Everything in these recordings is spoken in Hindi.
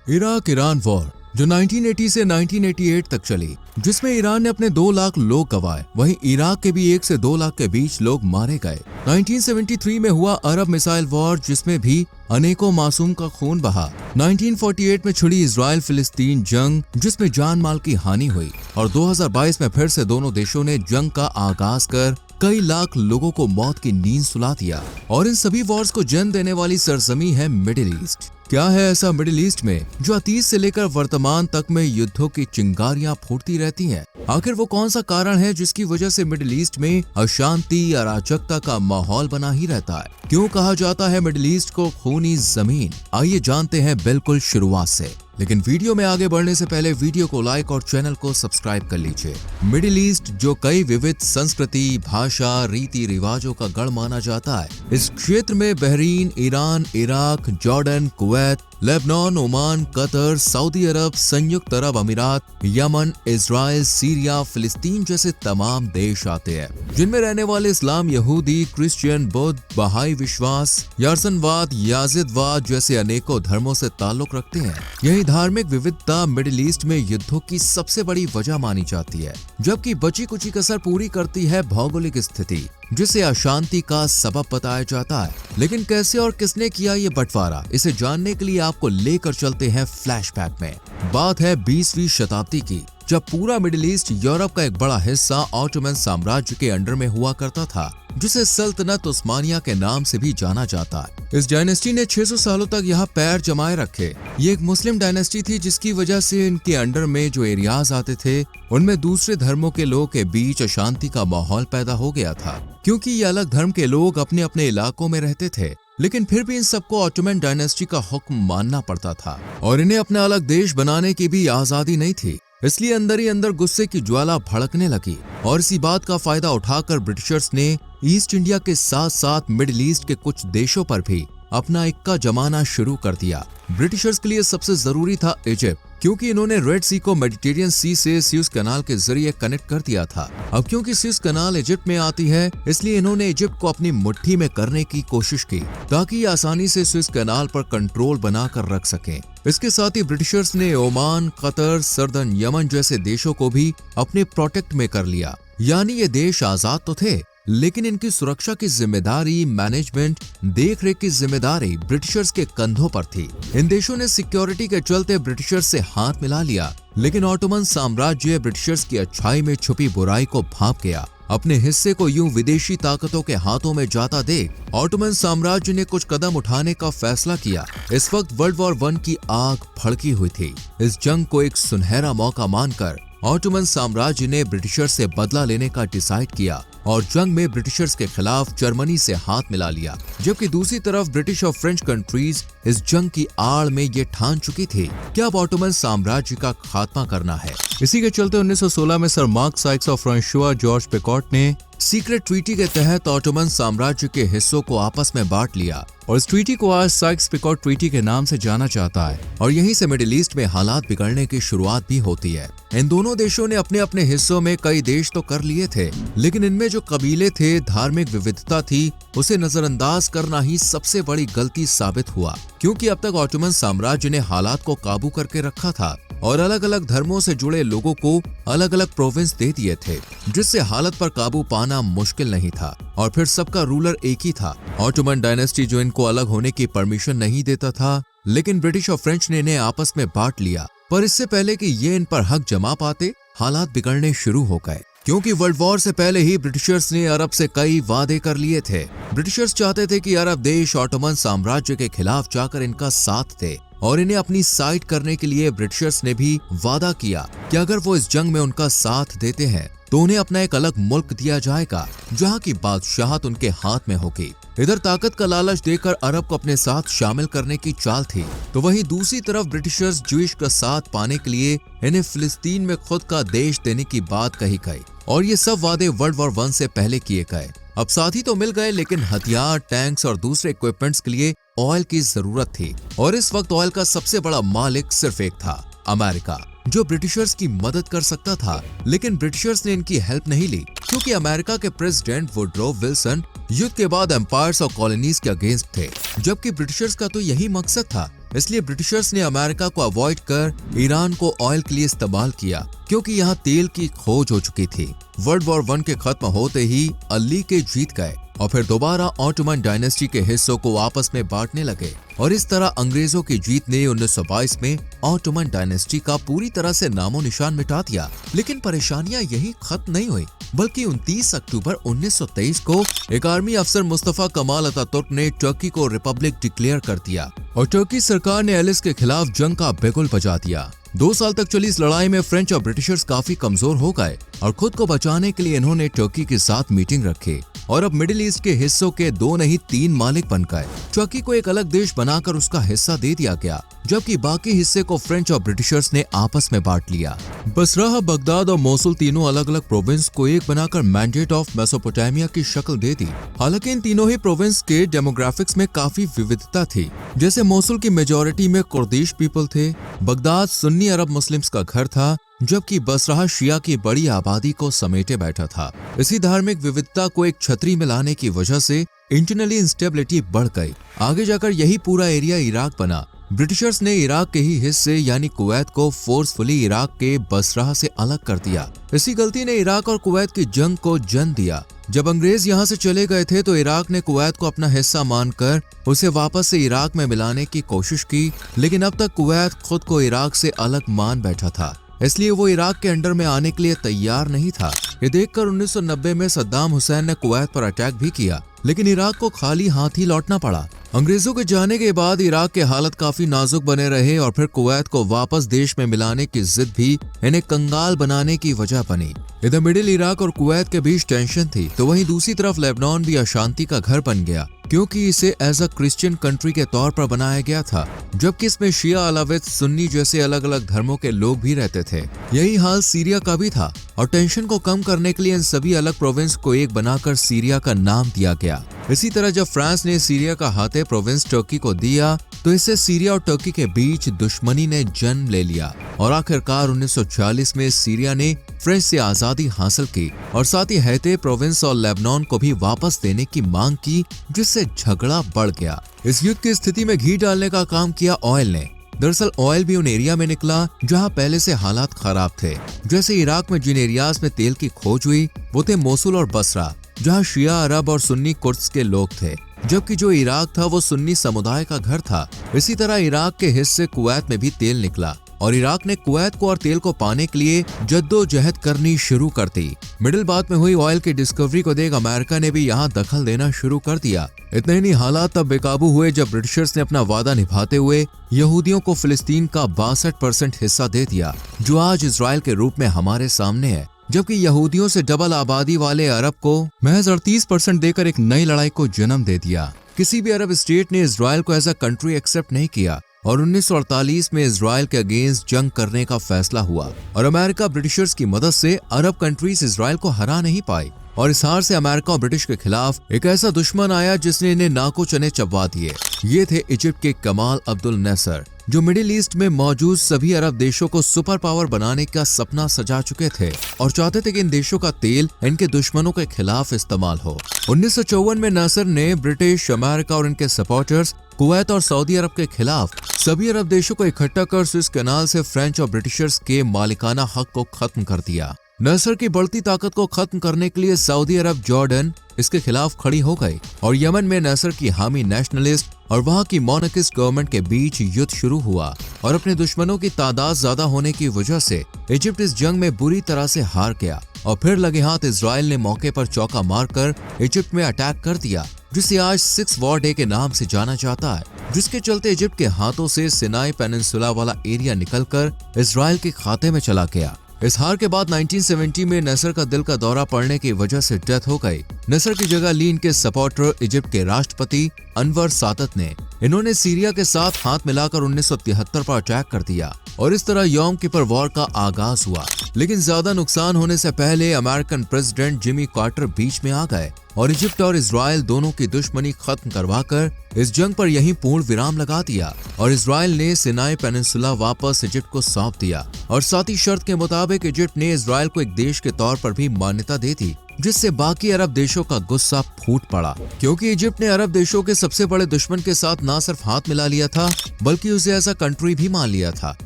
इराक ईरान वॉर जो 1980 से 1988 तक चली, जिसमें ईरान ने अपने 2 लाख लोग गंवाए, वहीं इराक के भी 1 से 2 लाख के बीच लोग मारे गए। 1973 में हुआ अरब मिसाइल वॉर, जिसमें भी अनेकों मासूम का खून बहा। 1948 में छिड़ी इजराइल फिलिस्तीन जंग, जिसमें जान माल की हानि हुई, और 2022 में फिर से दोनों देशों ने जंग का आगाज कर कई लाख लोगों को मौत की नींद सुला दिया। और इन सभी वॉर्स को जन्म देने वाली सरजमी है मिडिल ईस्ट। क्या है ऐसा मिडिल ईस्ट में जो अतीत से लेकर वर्तमान तक में युद्धों की चिंगारियां फूटती रहती हैं? आखिर वो कौन सा कारण है जिसकी वजह से मिडिल ईस्ट में अशांति, अराजकता का माहौल बना ही रहता है? क्यों कहा जाता है मिडिल ईस्ट को खूनी जमीन? आइए जानते हैं बिल्कुल शुरुआत से। लेकिन वीडियो में आगे बढ़ने से पहले वीडियो को लाइक और चैनल को सब्सक्राइब कर लीजिए। मिडिल ईस्ट जो कई विविध संस्कृति, भाषा, रीति रिवाजों का गढ़ माना जाता है, इस क्षेत्र में Bahrain, Iran, Iraq, Jordan, Kuwait, Lebanon, Oman, Qatar, Saudi Arab, संयुक्त अरब अमीरात, यमन, इजराइल, सीरिया, फिलिस्तीन जैसे तमाम देश आते हैं, जिनमें रहने वाले इस्लाम, यहूदी, क्रिश्चियन, बौद्ध, बहाई विश्वास, यारसनवाद, याजिदवाद जैसे अनेकों धर्मों से ताल्लुक रखते हैं। यही धार्मिक विविधता मिडिल ईस्ट में युद्धों की सबसे बड़ी वजह मानी जाती है, जबकि बची कुची कसर पूरी करती है भौगोलिक स्थिति, जिसे अशांति का सबब बताया जाता है। लेकिन कैसे और किसने किया ये बंटवारा, इसे जानने के लिए आपको लेकर चलते हैं फ्लैशबैक में। बात है 20वीं शताब्दी की, जब पूरा मिडिल ईस्ट यूरोप का एक बड़ा हिस्सा ऑटोमन साम्राज्य के अंडर में हुआ करता था, जिसे सल्तनत उस्मानिया के नाम से भी जाना जाता है। इस डायनेस्टी ने 600 सालों तक यहाँ पैर जमाए रखे। ये एक मुस्लिम डायनेस्टी थी, जिसकी वजह से इनके अंडर में जो एरियाज आते थे, उनमें दूसरे धर्मों के लोगों के बीच अशांति का माहौल पैदा हो गया था, क्योंकि ये अलग धर्म के लोग अपने अपने इलाकों में रहते थे। लेकिन फिर भी इन सबको ऑटोमन डायनेस्टी का हुक्म मानना पड़ता था, और इन्हें अपना अलग देश बनाने की भी आजादी नहीं थी। इसलिए अंदर ही अंदर गुस्से की ज्वाला भड़कने लगी, और इसी बात का फायदा उठाकर ब्रिटिशर्स ने ईस्ट इंडिया के साथ साथ मिडिल ईस्ट के कुछ देशों पर भी अपना इक्का जमाना शुरू कर दिया। ब्रिटिशर्स के लिए सबसे जरूरी था इजिप्ट, क्योंकि इन्होंने रेड सी को मेडिटेरियन सी से स्यूज कैनाल के जरिए कनेक्ट कर दिया था। अब क्योंकि स्यूज कैनाल इजिप्ट में आती है, इसलिए इन्होंने इजिप्ट को अपनी मुट्ठी में करने की कोशिश की, ताकि ये आसानी से स्यूज कैनाल पर कंट्रोल बनाकर रख सकें। इसके साथ ही ब्रिटिशर्स ने ओमान, कतर, सर्दन यमन जैसे देशों को भी अपने प्रोटेक्ट में कर लिया। यानी ये देश आजाद तो थे, लेकिन इनकी सुरक्षा की जिम्मेदारी, मैनेजमेंट, देखरेख की जिम्मेदारी ब्रिटिशर्स के कंधों पर थी। इन देशों ने सिक्योरिटी के चलते ब्रिटिशर्स से हाथ मिला लिया, लेकिन ऑटोमन साम्राज्य ब्रिटिशर्स की अच्छाई में छुपी बुराई को भांप गया। अपने हिस्से को यूं विदेशी ताकतों के हाथों में जाता देख ऑटोमन साम्राज्य ने कुछ कदम उठाने का फैसला किया। इस वक्त वर्ल्ड वॉर 1 की आग भड़की हुई थी। इस जंग को एक सुनहरा मौका मानकर ऑटोमन साम्राज्य ने ब्रिटिशर्स से बदला लेने का डिसाइड किया, और जंग में ब्रिटिशर्स के खिलाफ जर्मनी से हाथ मिला लिया। जबकि दूसरी तरफ ब्रिटिश और फ्रेंच कंट्रीज इस जंग की आड़ में ये ठान चुकी थी कि अब ऑटोमन साम्राज्य का खात्मा करना है। इसी के चलते 1916 में सर मार्क साइक्स और फ्रांसुआ जॉर्ज पिकॉट ने सीक्रेट ट्रीटी के तहत ऑटोमन साम्राज्य के हिस्सों को आपस में बांट लिया, और इस ट्रीटी को आज साइक्स पिकॉट ट्रीटी के नाम से जाना जाता है। और यहीं से मिडिल ईस्ट में हालात बिगड़ने की शुरुआत भी होती है। इन दोनों देशों ने अपने अपने हिस्सों में कई देश तो कर लिए थे, लेकिन इनमें जो कबीले थे, धार्मिक विविधता थी, उसे नजरअंदाज करना ही सबसे बड़ी गलती साबित हुआ, क्योंकि अब तक ऑटोमन साम्राज्य ने हालात को काबू करके रखा था और अलग अलग धर्मों से जुड़े लोगों को अलग अलग प्रोविंस दे दिए थे, जिससे हालत पर काबू पाना मुश्किल नहीं था। और फिर सबका रूलर एक ही था। ऑटोमन डायनेस्टी जो इनको अलग होने की परमिशन नहीं देता था, लेकिन ब्रिटिश और फ्रेंच ने इन्हें आपस में बांट लिया। पर इससे पहले कि ये इन पर हक जमा पाते, हालात बिगड़ने शुरू हो गए, क्योंकि वर्ल्ड वॉर से पहले ही ब्रिटिशर्स ने अरब से कई वादे कर लिए थे। ब्रिटिशर्स चाहते थे कि अरब देश ऑटोमन साम्राज्य के खिलाफ जाकर इनका साथ दे, और इन्हें अपनी साइड करने के लिए ब्रिटिशर्स ने भी वादा किया कि अगर वो इस जंग में उनका साथ देते हैं, तो उन्हें अपना एक अलग मुल्क दिया जाएगा, जहां की बादशाहत उनके हाथ में होगी। इधर ताकत का लालच देकर अरब को अपने साथ शामिल करने की चाल थी, तो वहीं दूसरी तरफ ब्रिटिशर्स ज्यूइश का साथ पाने के लिए इन्हें फिलिस्तीन में खुद का देश देने की बात कही गई, और ये सब वादे वर्ल्ड वॉर 1 से पहले किए गए। अब साथी तो मिल गए, लेकिन हथियार, टैंक्स और दूसरे इक्विपमेंट्स के लिए ऑयल की जरूरत थी, और इस वक्त ऑयल का सबसे बड़ा मालिक सिर्फ एक था, अमेरिका, जो ब्रिटिशर्स की मदद कर सकता था। लेकिन ब्रिटिशर्स ने इनकी हेल्प नहीं ली, क्योंकि अमेरिका के प्रेसिडेंट वुडरो विल्सन युद्ध के बाद एम्पायर्स और कॉलोनीज के अगेंस्ट थे, जबकि ब्रिटिशर्स का तो यही मकसद था इसलिए ब्रिटिशर्स ने अमेरिका को अवॉइड कर ईरान को ऑयल के लिए इस्तेमाल किया, क्योंकि यहाँ तेल की खोज हो चुकी थी। वर्ल्ड वॉर 1 के खत्म होते ही अली के जीत गए और फिर दोबारा ऑटोमन डायनेस्टी के हिस्सों को आपस में बांटने लगे और इस तरह अंग्रेजों की जीत ने 1922 में ऑटोमन डायनेस्टी का पूरी तरह से नामो निशान मिटा दिया। लेकिन परेशानियां यही खत्म नहीं हुई, बल्कि 29 अक्टूबर 1923 को एक आर्मी अफसर मुस्तफा कमाल अतातुर्क ने टर्की को रिपब्लिक डिक्लेयर कर दिया और टर्की सरकार ने एलिस के खिलाफ जंग का बिगुल बजा दिया। 2 साल तक चली इस लड़ाई में फ्रेंच और ब्रिटिशर्स काफी कमजोर हो गए और खुद को बचाने के लिए इन्होंने टर्की के साथ मीटिंग रखी और अब मिडिल ईस्ट के हिस्सों के 2 नहीं 3 मालिक बन गए। टर्की को एक अलग देश बनाकर उसका हिस्सा दे दिया गया, जबकि बाकी हिस्से को फ्रेंच और ब्रिटिशर्स ने आपस में बांट लिया। बसरा, बगदाद और मोसुल तीनों अलग अलग प्रोविंस को एक बनाकर मैंडेट ऑफ मेसोपोटामिया की शक्ल दे दी। हालांकि इन तीनों ही प्रोविंस के डेमोग्राफिक्स में काफी विविधता थी। जैसे मोसुल की मेजॉरिटी में कुर्दिश पीपल थे, बगदाद सुन्नी अरब मुस्लिम्स का घर था, जबकि बसरा शिया की बड़ी आबादी को समेटे बैठा था। इसी धार्मिक विविधता को एक छतरी में लाने की वजह से इंटरनली इंस्टेबिलिटी बढ़ गई। आगे जाकर यही पूरा एरिया इराक बना। ब्रिटिशर्स ने इराक के ही हिस्से यानी कुवैत को फोर्सफुली इराक के बसरा से अलग कर दिया। इसी गलती ने इराक और कुवैत की जंग को जन्म दिया। जब अंग्रेज यहाँ से चले गए थे तो इराक ने कुवैत को अपना हिस्सा मानकर उसे वापस से इराक में मिलाने की कोशिश की, लेकिन अब तक कुवैत खुद को इराक से अलग मान बैठा था, इसलिए वो इराक के अंडर में आने के लिए तैयार नहीं था। ये देखकर 1990 में सद्दाम हुसैन ने कुवैत पर अटैक भी किया, लेकिन इराक को खाली हाथ ही लौटना पड़ा। अंग्रेजों के जाने के बाद इराक के हालत काफी नाजुक बने रहे और फिर कुवैत को वापस देश में मिलाने की जिद भी इन्हें कंगाल बनाने की वजह बनी। इधर मिडिल इराक और कुवैत के बीच टेंशन थी, तो वहीं दूसरी तरफ लेबनान भी अशांति का घर बन गया, क्योंकि इसे एज अ क्रिश्चियन कंट्री के तौर पर बनाया गया था, जबकि इसमें शिया, अलावित, सुन्नी जैसे अलग अलग धर्मों के लोग भी रहते थे। यही हाल सीरिया का भी था और टेंशन को कम करने के लिए इन सभी अलग प्रोविंस को एक बनाकर सीरिया का नाम दिया गया। इसी तरह जब फ्रांस ने सीरिया का हाथे प्रोविंस टर्की को दिया तो इससे सीरिया और टर्की के बीच दुश्मनी ने जन्म ले लिया और आखिरकार 1940 में सीरिया ने फ्रेंच से आजादी हासिल की और साथ ही हैते प्रोविंस और लेबनान को भी वापस देने की मांग की, जिससे झगड़ा बढ़ गया। इस युद्ध की स्थिति में घी डालने का काम किया ऑयल ने। दरअसल ऑयल भी उन एरिया में निकला जहां पहले से हालात खराब थे। जैसे इराक में जिन एरियाज में तेल की खोज हुई वो थे मोसुल और बसरा, जहां शिया अरब और सुन्नी कुर्द्स के लोग थे, जबकि जो इराक था वो सुन्नी समुदाय का घर था। इसी तरह इराक के हिस्से कुवैत में भी तेल निकला और इराक ने कुवैत को और तेल को पाने के लिए जद्दोजहद करनी शुरू कर दी। मिडिल बात में हुई ऑयल की डिस्कवरी को देख अमेरिका ने भी यहाँ दखल देना शुरू कर दिया। इतने ही नहीं, हालात तब बेकाबू हुए जब ब्रिटिशर्स ने अपना वादा निभाते हुए यहूदियों को फिलिस्तीन का 62% हिस्सा दे दिया, जो आज इजराइल के रूप में हमारे सामने है, जबकि यहूदियों से डबल आबादी वाले अरब को महज 38% देकर एक नई लड़ाई को जन्म दे दिया। किसी भी अरब स्टेट ने इजराइल को एज अ कंट्री एक्सेप्ट नहीं किया और 1948 में इजराइल के अगेंस्ट जंग करने का फैसला हुआ और अमेरिका ब्रिटिशर्स की मदद से अरब कंट्रीज इजराइल को हरा नहीं पाई और इस हार से अमेरिका और ब्रिटिश के खिलाफ एक ऐसा दुश्मन आया जिसने इन्हें नाको चने चबवा दिए। ये थे इजिप्ट के कमाल अब्दुल नैसर, जो मिडिल ईस्ट में मौजूद सभी अरब देशों को सुपर पावर बनाने का सपना सजा चुके थे और चाहते थे कि इन देशों का तेल इनके दुश्मनों के खिलाफ इस्तेमाल हो। 1954 में नैसर ने ब्रिटिश, अमेरिका और इनके सपोर्टर्स कुवैत और सऊदी अरब के खिलाफ सभी अरब देशों को इकट्ठा कर स्विस कैनाल से फ्रेंच और ब्रिटिशर्स के मालिकाना हक को खत्म कर दिया। नैसर की बढ़ती ताकत को खत्म करने के लिए सऊदी अरब, जॉर्डन इसके खिलाफ खड़ी हो गई और यमन में नैसर की हामी नेशनलिस्ट और वहां की मोनार्किस्ट गवर्नमेंट के बीच युद्ध शुरू हुआ और अपने दुश्मनों की तादाद ज्यादा होने की वजह से इजिप्ट इस जंग में बुरी तरह से हार गया और फिर लगे हाथ इजराइल ने मौके पर चौका मारकर इजिप्ट में अटैक कर दिया, जिसे आज 6 वॉर डे के नाम से जाना जाता है, जिसके चलते इजिप्ट के हाथों से सिनाई पेनिनसुला वाला एरिया निकलकर इजराइल के खाते में चला गया। इस हार के बाद 1970 में नैसर का दिल का दौरा पड़ने की वजह से डेथ हो गई। नैसर की जगह ली इनके सपोर्टर इजिप्ट के राष्ट्रपति अनवर सादत ने। इन्होंने सीरिया के साथ हाथ मिलाकर 1973 पर अटैक कर दिया और इस तरह यौम किपर वॉर का आगाज हुआ। लेकिन ज्यादा नुकसान होने से पहले अमेरिकन प्रेसिडेंट जिमी कार्टर बीच में आ गए और इजिप्ट और इजराइल दोनों की दुश्मनी खत्म करवाकर इस जंग पर यहीं पूर्ण विराम लगा दिया और इजराइल ने सिनाई पेनिनसुला वापस इजिप्ट को सौंप दिया और साथ ही शर्त के मुताबिक इजिप्ट ने इजराइल को एक देश के तौर पर भी मान्यता दे दी जिससे बाकी अरब देशों का गुस्सा फूट पड़ा, क्योंकि इजिप्ट ने अरब देशों के सबसे बड़े दुश्मन के साथ न सिर्फ हाथ मिला लिया था बल्कि उसे ऐसा कंट्री भी मान लिया था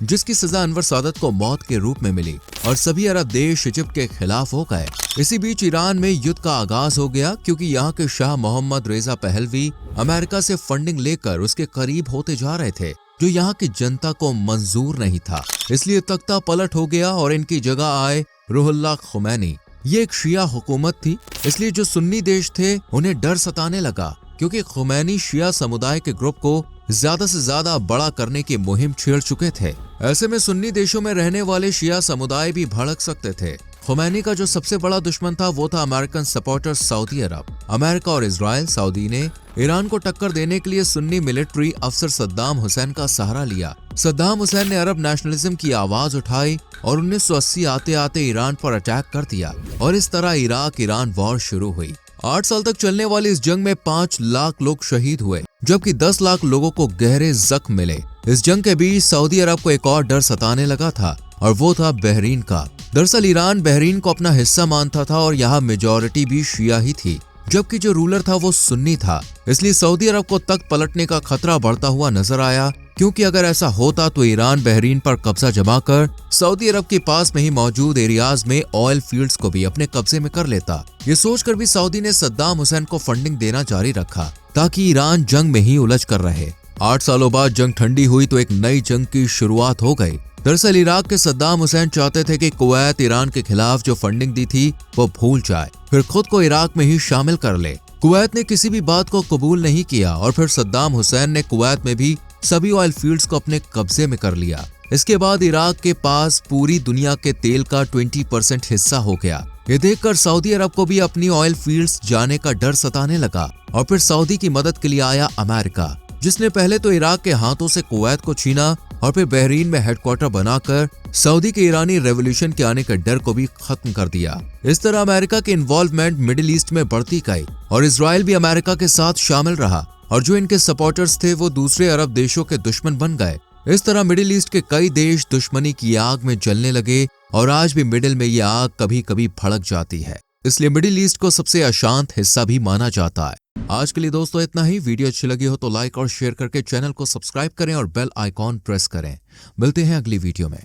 जिसकी सजा अनवर सादत को मौत के रूप में मिली और सभी अरब देश इजिप्ट के खिलाफ हो गए। इसी बीच ईरान में युद्ध का आगाज हो गया, क्योंकि यहाँ के शाह मोहम्मद रेजा पहलवी अमेरिका से फंडिंग लेकर उसके करीब होते जा रहे थे, जो यहाँ की जनता को मंजूर नहीं था। इसलिए तख्ता पलट हो गया और इनकी जगह आए रूहुल्लाह खुमैनी। ये एक शिया हुकूमत थी, इसलिए जो सुन्नी देश थे उन्हें डर सताने लगा, क्योंकि खुमैनी शिया समुदाय के ग्रुप को ज्यादा से ज्यादा बड़ा करने की मुहिम छेड़ चुके थे। ऐसे में सुन्नी देशों में रहने वाले शिया समुदाय भी भड़क सकते थे। खुमैनी का जो सबसे बड़ा दुश्मन था वो था अमेरिकन सपोर्टर सऊदी अरब। अमेरिका और इजराइल सऊदी ने ईरान को टक्कर देने के लिए सुन्नी मिलिट्री अफसर सद्दाम हुसैन का सहारा लिया। सद्दाम हुसैन ने अरब नेशनलिज्म की आवाज उठाई और 1980 आते आते ईरान पर अटैक कर दिया और इस तरह इराक ईरान वॉर शुरू हुई। 8 साल तक चलने वाली इस जंग में 5 लाख लोग शहीद हुए, जबकि 10 लाख लोगों को गहरे जख्म मिले। इस जंग के बीच सऊदी अरब को एक और डर सताने लगा था और वो था बहरीन का। दरअसल ईरान बहरीन को अपना हिस्सा मानता था और यहाँ मेजॉरिटी भी शिया ही थी, जबकि जो रूलर था वो सुन्नी था। इसलिए सऊदी अरब को तख्त पलटने का खतरा बढ़ता हुआ नजर आया, क्योंकि अगर ऐसा होता तो ईरान बहरीन पर कब्जा जमाकर सऊदी अरब के पास में ही मौजूद एरियाज में ऑयल फील्ड्स को भी अपने कब्जे में कर लेता। ये सोचकर भी सऊदी ने सद्दाम हुसैन को फंडिंग देना जारी रखा ताकि ईरान जंग में ही उलझ कर रहे। 8 सालों बाद जंग ठंडी हुई तो एक नई जंग की शुरुआत हो गई। दरअसल इराक के सद्दाम हुसैन चाहते थे कि कुवैत ईरान के खिलाफ जो फंडिंग दी थी वो भूल जाए, फिर खुद को इराक में ही शामिल कर ले। कुवैत ने किसी भी बात को कबूल नहीं किया और फिर सद्दाम हुसैन ने कुवैत में भी सभी ऑयल फील्ड्स को अपने कब्जे में कर लिया। इसके बाद इराक के पास पूरी दुनिया के तेल का 20% हिस्सा हो गया। ये देखकर सऊदी अरब को भी अपनी ऑयल फील्ड्स जाने का डर सताने लगा और फिर सऊदी की मदद के लिए आया अमेरिका, जिसने पहले तो इराक के हाथों से कुवैत को छीना और फिर बहरीन में हेडक्वार्टर बनाकर सऊदी के ईरानी रेवोल्यूशन के आने के डर को भी खत्म कर दिया। इस तरह अमेरिका की इन्वॉल्वमेंट मिडिल ईस्ट में बढ़ती गई और इजराइल भी अमेरिका के साथ शामिल रहा और जो इनके सपोर्टर्स थे वो दूसरे अरब देशों के दुश्मन बन गए। इस तरह मिडिल ईस्ट के कई देश दुश्मनी की आग में जलने लगे और आज भी मिडिल में ये आग कभी कभी भड़क जाती है। इसलिए मिडिल ईस्ट को सबसे अशांत हिस्सा भी माना जाता है। आज के लिए दोस्तों इतना ही। वीडियो अच्छी लगी हो तो लाइक और शेयर करके चैनल को सब्सक्राइब करें और बेल आइकॉन प्रेस करें। मिलते हैं अगली वीडियो में।